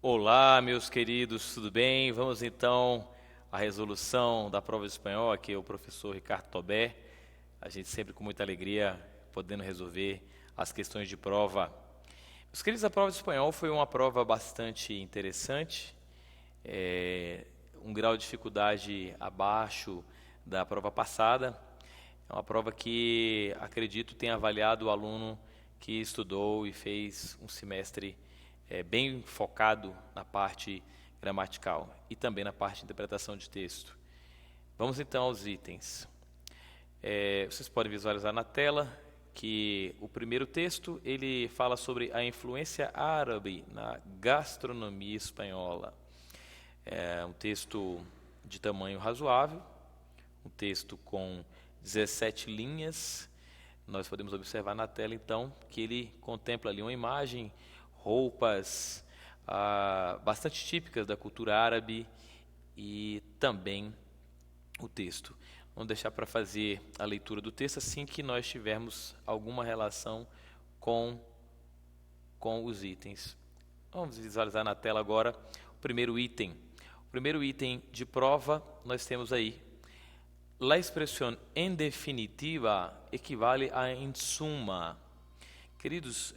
Olá, meus queridos, tudo bem? Vamos então à resolução da prova de espanhol. Aqui é o professor Ricardo Tobé. A gente sempre com muita alegria podendo resolver as questões de prova. Meus queridos, a prova de espanhol foi uma prova bastante interessante, um grau de dificuldade abaixo da prova passada. É uma prova que acredito tenha avaliado o aluno que estudou e fez um semestre bem focado na parte gramatical e também na parte de interpretação de texto. Vamos então aos itens. Vocês podem visualizar na tela que o primeiro texto ele fala sobre a influência árabe na gastronomia espanhola. É um texto de tamanho razoável, um texto com 17 linhas. Nós podemos observar na tela então que ele contempla ali uma imagem, roupas bastante típicas da cultura árabe e também o texto. Vamos deixar para fazer a leitura do texto assim que nós tivermos alguma relação com os itens. Vamos visualizar na tela agora o primeiro item. O primeiro item de prova nós temos aí: la expresión en definitiva equivale a en suma. Queridos,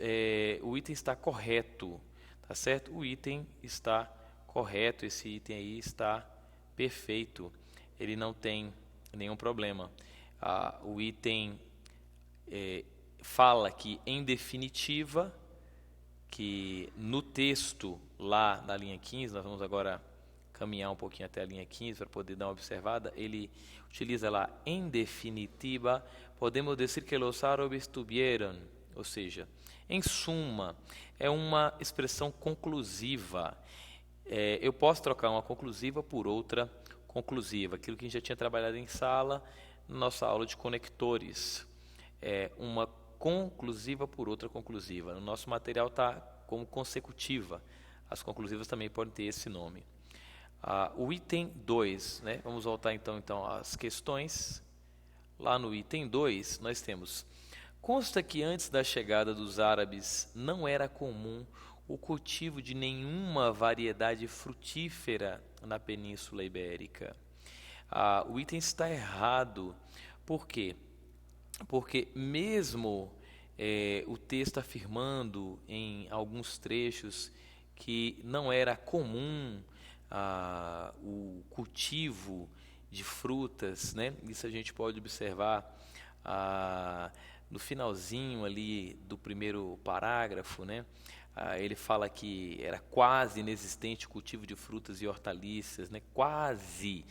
o item está correto, tá certo? O item está correto, esse item aí está perfeito, ele não tem nenhum problema. O item fala que em definitiva, que no texto lá na linha 15, nós vamos agora caminhar um pouquinho até a linha 15 para poder dar uma observada, ele utiliza lá em definitiva, podemos dizer que los árabes tuvieron, ou seja, em suma, é uma expressão conclusiva. Eu posso trocar uma conclusiva por outra conclusiva, aquilo que a gente já tinha trabalhado em sala, na nossa aula de conectores. Uma conclusiva por outra conclusiva. No nosso material está como consecutiva. As conclusivas também podem ter esse nome. O item 2, né? Vamos voltar então às questões. Lá no item 2, nós temos: consta que antes da chegada dos árabes não era comum o cultivo de nenhuma variedade frutífera na Península Ibérica. O item está errado. Por quê? Porque mesmo o texto afirmando em alguns trechos que não era comum o cultivo de frutas, né? Isso a gente pode observar no finalzinho ali do primeiro parágrafo, né? Ele fala que era quase inexistente o cultivo de frutas e hortaliças, né? Quase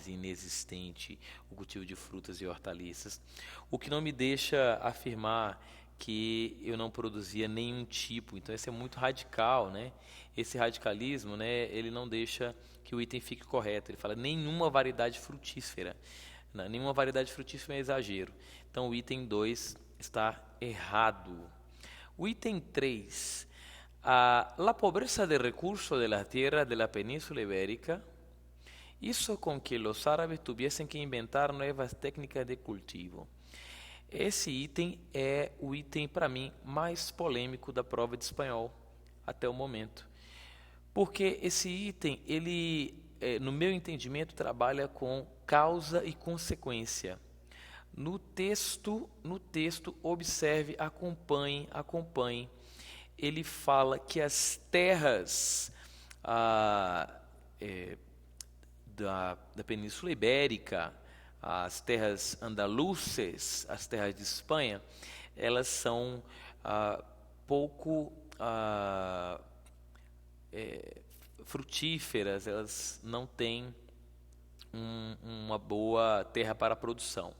inexistente o cultivo de frutas e hortaliças, o que não me deixa afirmar que eu não produzia nenhum tipo. Então isso é muito radical, né? Esse radicalismo, né, ele não deixa que o item fique correto. Ele fala nenhuma variedade frutífera. Não, nenhuma variedade frutífera é exagero. Então o item 2 está errado. O item 3, la pobreza de recursos de la tierra de la Península Ibérica hizo con que los árabes tuviesen que inventar nuevas técnicas de cultivo. Esse item é o item, para mim, mais polêmico da prova de espanhol até o momento. Porque esse item, ele, no meu entendimento, trabalha com causa e consequência. No texto, observe, acompanhe. Ele fala que as terras da Península Ibérica, as terras andaluces, as terras de Espanha, elas são pouco frutíferas, elas não têm uma boa terra para a produção.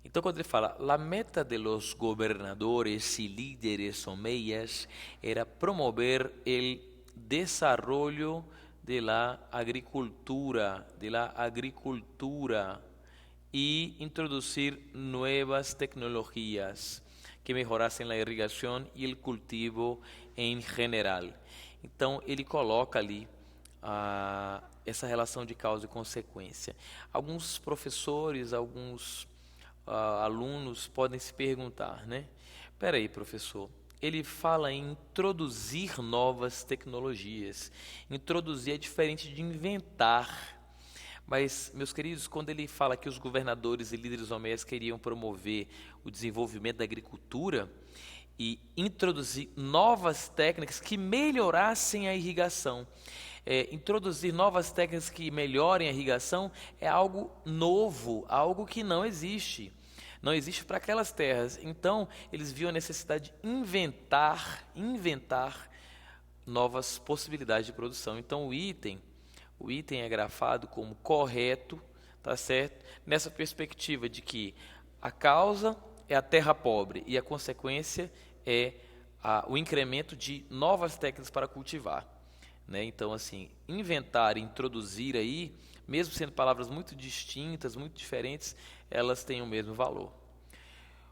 Então, quando ele fala, la meta de los gobernadores y líderes omeyas era promover el desarrollo de la agricultura y introducir nuevas tecnologías que mejorassem a irrigação e o cultivo em geral. Então, ele coloca ali essa relação de causa e consequência. Alguns professores, alguns alunos podem se perguntar, né? Espera aí, professor, ele fala em introduzir novas tecnologias. Introduzir é diferente de inventar. Mas, meus queridos, quando ele fala que os governadores e líderes homéricos queriam promover o desenvolvimento da agricultura e introduzir novas técnicas que melhorassem a irrigação. Introduzir novas técnicas que melhorem a irrigação é algo novo, algo que não existe. Não existe para aquelas terras. Então, eles viam a necessidade de inventar novas possibilidades de produção. Então, o item é grafado como correto, tá certo? Nessa perspectiva de que a causa é a terra pobre e a consequência é o incremento de novas técnicas para cultivar, né? Então, assim, inventar e introduzir aí, mesmo sendo palavras muito distintas, muito diferentes, elas têm o mesmo valor.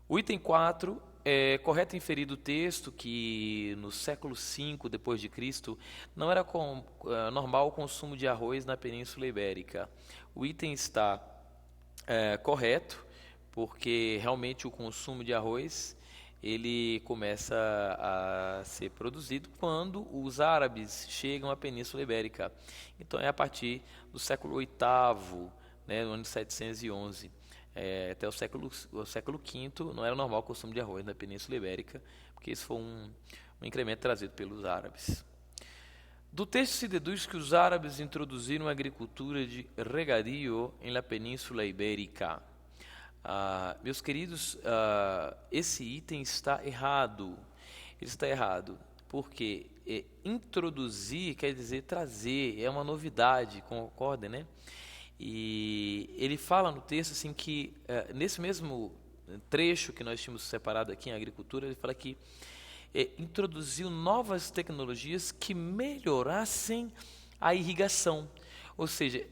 O item 4 é correto inferir do texto que no século V depois de Cristo não era normal o consumo de arroz na Península Ibérica. O item está correto, porque realmente o consumo de arroz ele começa a ser produzido quando os árabes chegam à Península Ibérica. Então é a partir do século VIII, né, no ano de 711. Até o século V não era normal o consumo de arroz na Península Ibérica, porque isso foi um incremento trazido pelos árabes. Do texto se deduz que os árabes introduziram a agricultura de regadio em la Península Ibérica. Meus queridos, esse item está errado. Ele está errado porque introduzir quer dizer trazer, é uma novidade, concordem, né? E ele fala no texto assim que, nesse mesmo trecho que nós tínhamos separado aqui em agricultura, ele fala que introduziu novas tecnologias que melhorassem a irrigação. Ou seja,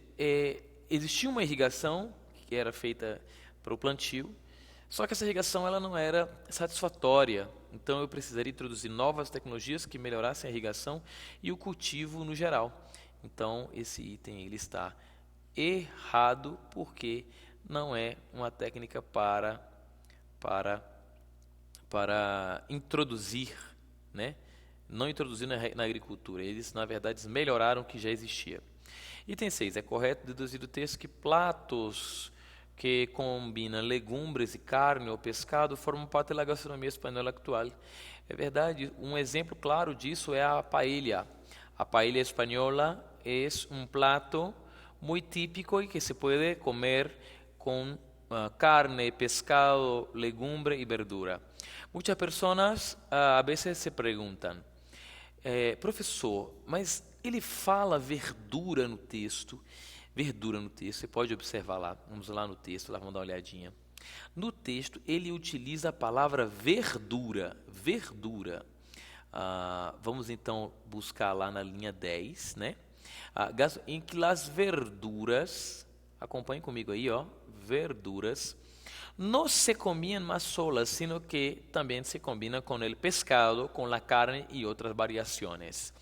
existia uma irrigação que era feita para o plantio, só que essa irrigação ela não era satisfatória. Então eu precisaria introduzir novas tecnologias que melhorassem a irrigação e o cultivo no geral. Então esse item ele está errado porque não é uma técnica para introduzir, né? Não introduzir na agricultura. Eles, na verdade, melhoraram o que já existia. Item 6. É correto deduzir do texto que pratos que combinam legumes e carne ou pescado formam parte da gastronomia espanhola atual. É verdade. Um exemplo claro disso é a paella. A paella espanhola é um prato muy típico y que se puede comer con carne, pescado, legumbre y verdura. Muchas personas a veces se perguntam, professor, mas ele fala verdura no texto? Verdura no texto, você pode observar lá, vamos lá no texto, lá vamos dar uma olhadinha. No texto, ele utiliza a palavra verdura, verdura. Vamos então buscar lá na linha 10, né? Em que as verduras, acompanhe comigo aí, ó, verduras, não se comiam mais solas, sino que também se combinam com o pescado, com a carne e outras variações.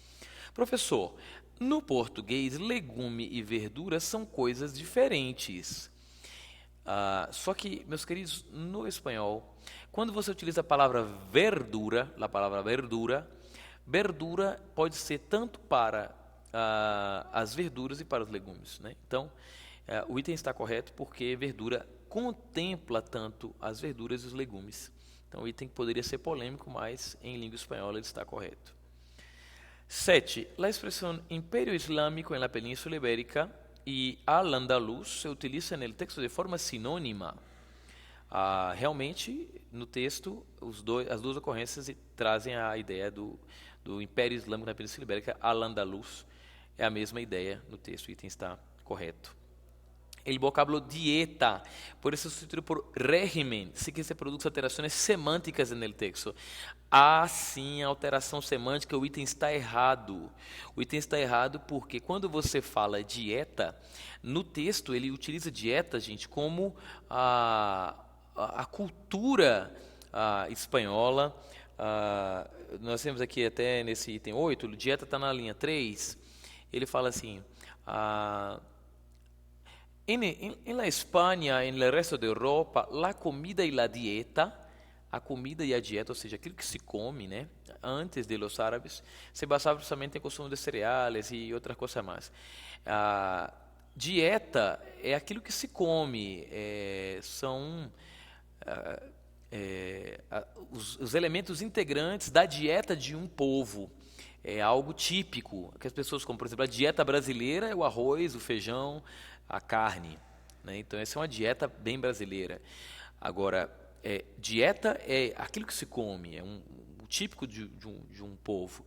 Professor, no português, legume e verdura são coisas diferentes. Só que, meus queridos, no espanhol, quando você utiliza a palavra verdura, verdura pode ser tanto para as verduras e para os legumes, né? Então, o item está correto porque verdura contempla tanto as verduras e os legumes. Então, o item poderia ser polêmico, mas em língua espanhola ele está correto. 7. A expressão Império Islâmico em la Península Ibérica e al-Andalus se utiliza no texto de forma sinônima. Realmente, no texto, as duas ocorrências trazem a ideia do Império Islâmico na Península Ibérica, al-Andalus. É a mesma ideia no texto, o item está correto. El vocábulo dieta pode ser substituído por régimen, si que se produzem alterações semânticas no texto. Sim, alteração semântica, o item está errado. O item está errado porque quando você fala dieta, no texto ele utiliza dieta, gente, como a cultura espanhola. Nós temos aqui até nesse item 8, dieta está na linha 3, ele fala assim... En la España, en el resto de Europa, la comida y la dieta a comida e a dieta, ou seja, aquilo que se come, né, antes de los árabes, se basava principalmente em consumo de cereais e outras coisas mais. A dieta é aquilo que se come, são os elementos integrantes da dieta de um povo. É algo típico que as pessoas comem. Por exemplo, a dieta brasileira é o arroz, o feijão, a carne, né? Então, essa é uma dieta bem brasileira. Agora, dieta é aquilo que se come, é o típico de um povo.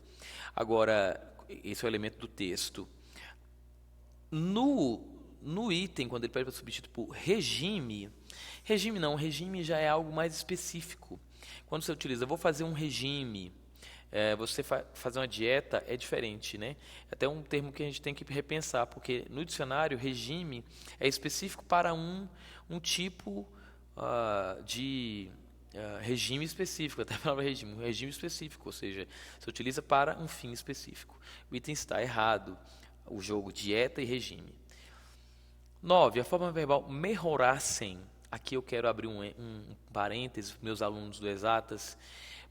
Agora, esse é o elemento do texto. No item, quando ele pede para substituir por regime, regime já é algo mais específico. Quando você utiliza, vou fazer um regime, você fazer uma dieta é diferente, né? É até um termo que a gente tem que repensar, porque no dicionário, regime é específico para um tipo de regime específico, até a palavra regime, um regime específico, ou seja, se utiliza para um fim específico. O item está errado, o jogo dieta e regime. 9. A forma verbal melhorassem. Aqui eu quero abrir um parênteses para meus alunos do Exatas,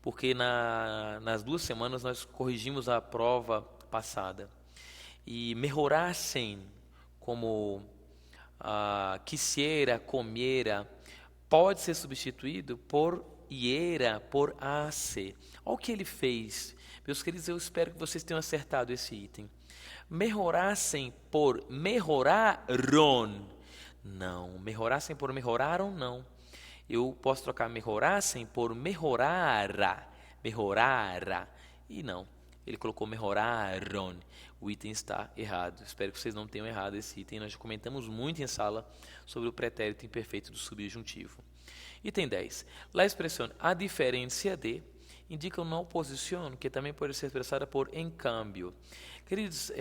porque nas 2 semanas nós corrigimos a prova passada. E melhorassem, como quisiera, comiera, pode ser substituído por iera, por hace. Olha o que ele fez. Meus queridos, eu espero que vocês tenham acertado esse item. Melhorassem por melhoraron. Não, melhorassem por melhoraram, não. Eu posso trocar melhorassem por melhorara. Melhorara. E não, ele colocou melhoraron. O item está errado. Espero que vocês não tenham errado esse item. Nós já comentamos muito em sala sobre o pretérito imperfeito do subjuntivo. Item 10. La expressão a diferença de indica uma oposição que também pode ser expressada por em cambio. Queridos,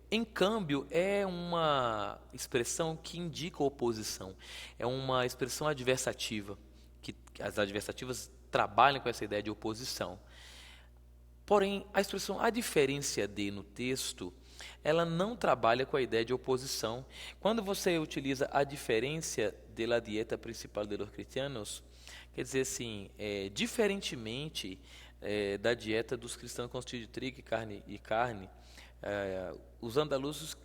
em cambio é uma expressão que indica oposição. É uma expressão adversativa, que as adversativas trabalham com essa ideia de oposição. Porém, a expressão a diferença de no texto, ela não trabalha com a ideia de oposição. Quando você utiliza a diferença de la dieta principal de los cristianos, quer dizer assim, diferentemente da dieta dos cristãos constituídos de trigo e carne, os andaluzes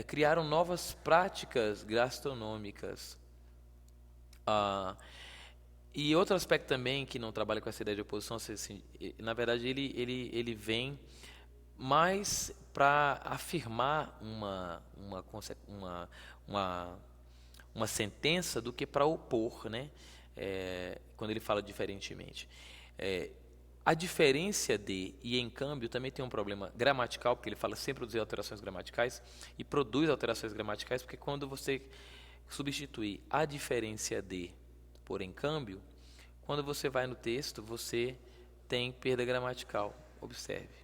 criaram novas práticas gastronômicas. E outro aspecto também que não trabalha com essa ideia de oposição, assim, na verdade ele vem mais para afirmar uma sentença do que para opor, né? Quando ele fala diferentemente. A diferença de e em câmbio também tem um problema gramatical, porque ele fala sem produzir alterações gramaticais, e produz alterações gramaticais, porque quando você substituir a diferença de por em câmbio, quando você vai no texto, você tem perda gramatical. Observe.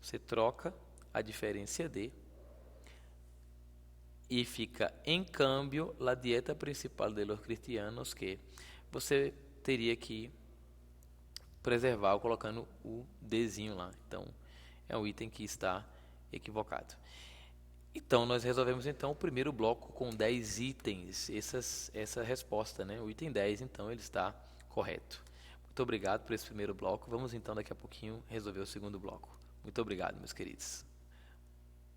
Você troca a diferença de e fica em câmbio la dieta principal de los cristianos, que você teria que preservar colocando o dezinho lá. Então, é um item que está equivocado. Então, nós resolvemos então o primeiro bloco com 10 itens. Essa resposta, né? O item 10, então, ele está correto. Muito obrigado por esse primeiro bloco. Vamos então daqui a pouquinho resolver o segundo bloco. Muito obrigado, meus queridos.